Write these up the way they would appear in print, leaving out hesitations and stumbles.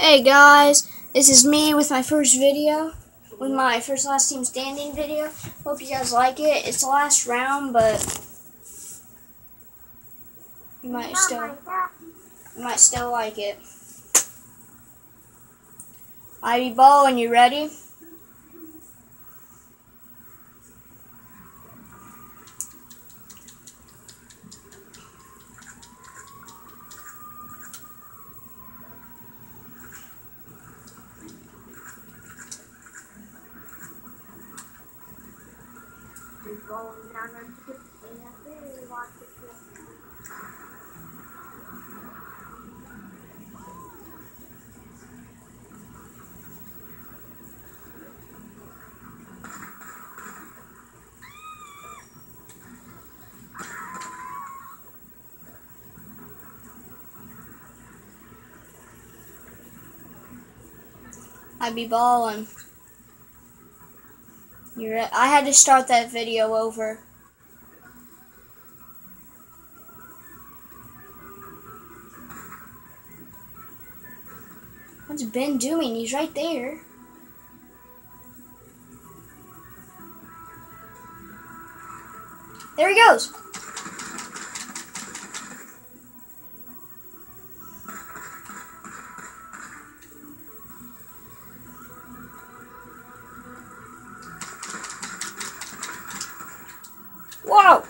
Hey guys, this is me with my first video, with my first last team standing video. Hope you guys like it. It's the last round, but you might still like it. Ivy Ball, and you ready? Going down on 15, I really want to feel. I be ballin'. I had to start that video over. What's Ben doing? He's right there. There he goes. Whoa!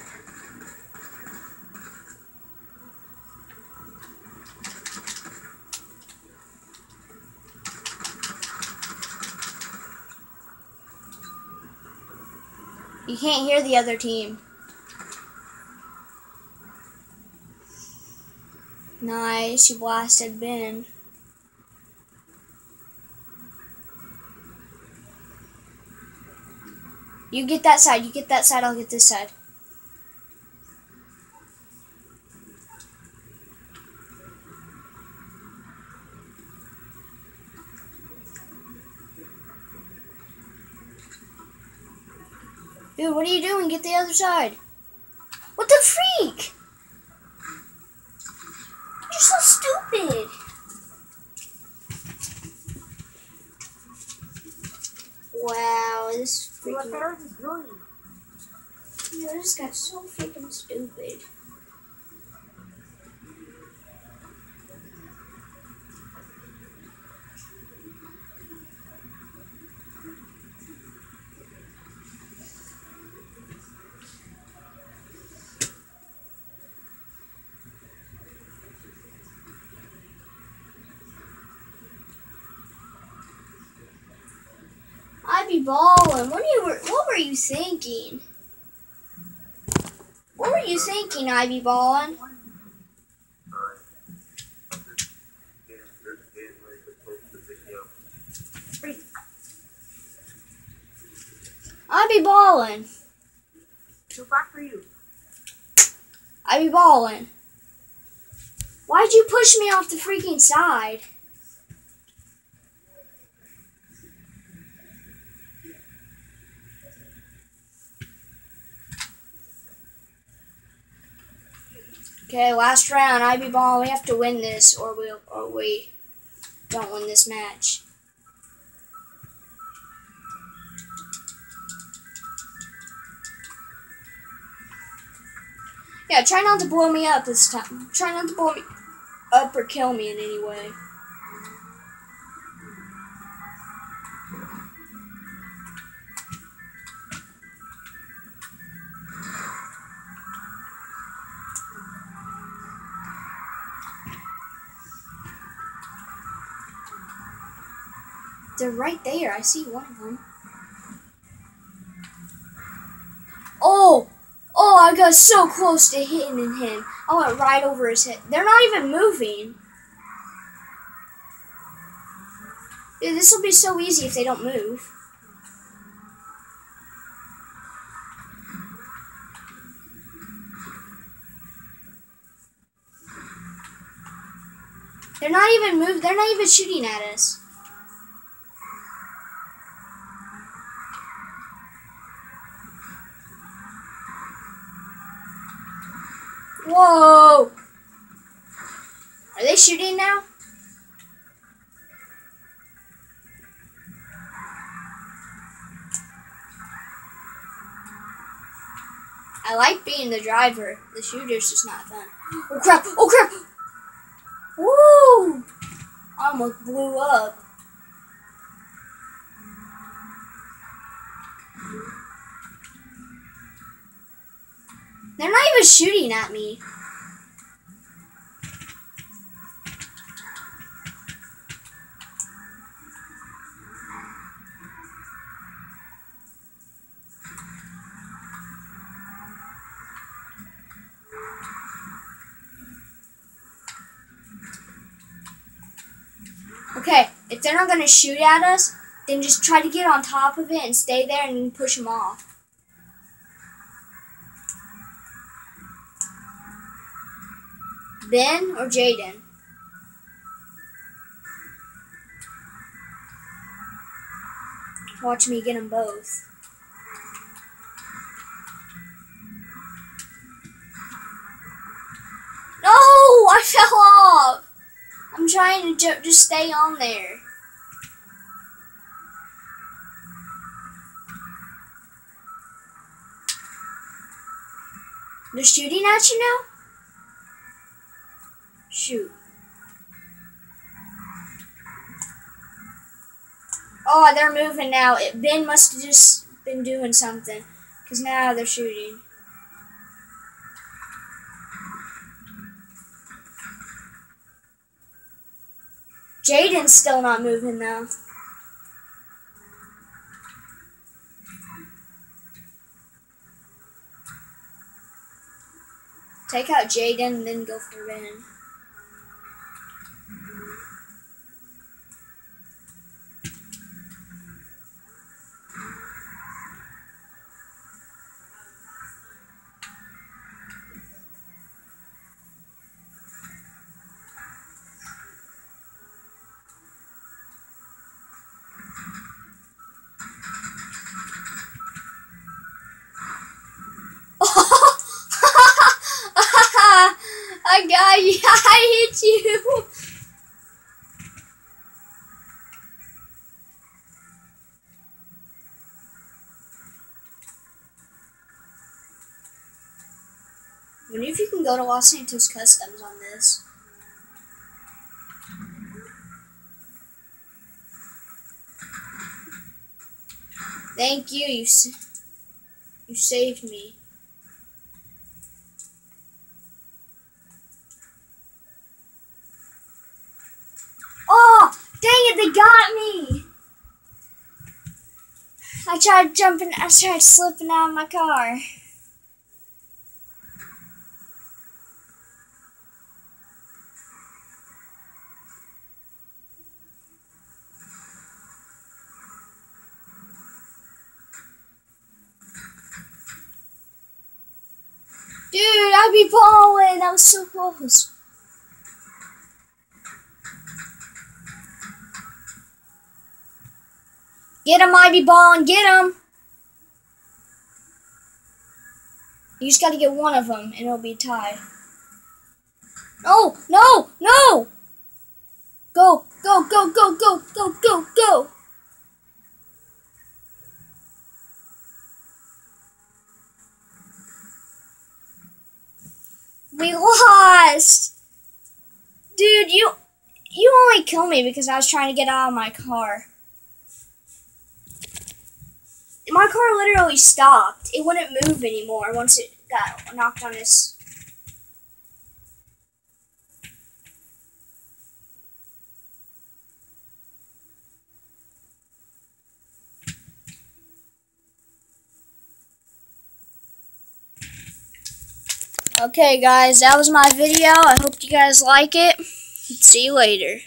You can't hear the other team. Nice, you blasted Ben. You get that side, I'll get this side. Dude, what are you doing? Get the other side. What the freak? You're so stupid. Wow, this What the freaking... hell is he doing? Dude, this guy's so freaking stupid. I be balling. What were you thinking? What were you thinking, I be balling? I be balling. Too far for you. I be balling. Why'd you push me off the freaking side? Okay, last round. I be balling. We have to win this, or we don't win this match. Yeah, try not to blow me up this time. Try not to blow me up or kill me in any way. They're right there. I see one of them. Oh, I got so close to hitting him. I went right over his head. They're not even moving. Dude, this will be so easy if they don't move. They're not even moving. They're not even shooting at us. Whoa! Are they shooting now? I like being the driver. The shooter's just not fun. Oh crap! Oh crap! Woo! I almost blew up. They're not even shooting at me. Okay, if they're not going to shoot at us, then just try to get on top of it and stay there and push them off. Ben or Jaden? Watch me get them both. No! I fell off! I'm trying to just stay on there. They're shooting at you now? Shoot. Oh, they're moving now. Ben must have just been doing something, because now they're shooting. Jaden's still not moving though. Take out Jaden and then go for Ben. I got you. I hit you. I wonder if you can go to Los Santos Customs on this. Thank you. You saved me. Oh, dang it, they got me. I tried slipping out of my car. Dude, I'd be balling. That was so close. Get him, I be balling. Get him. You just got to get one of them, and it'll be tied. No, no, no. Go, go, go, go, go, go, go, go. We lost. Dude, you only killed me because I was trying to get out of my car. My car literally stopped. It wouldn't move anymore once it got knocked on its... Okay, guys, that was my video. I hope you guys like it. See you later.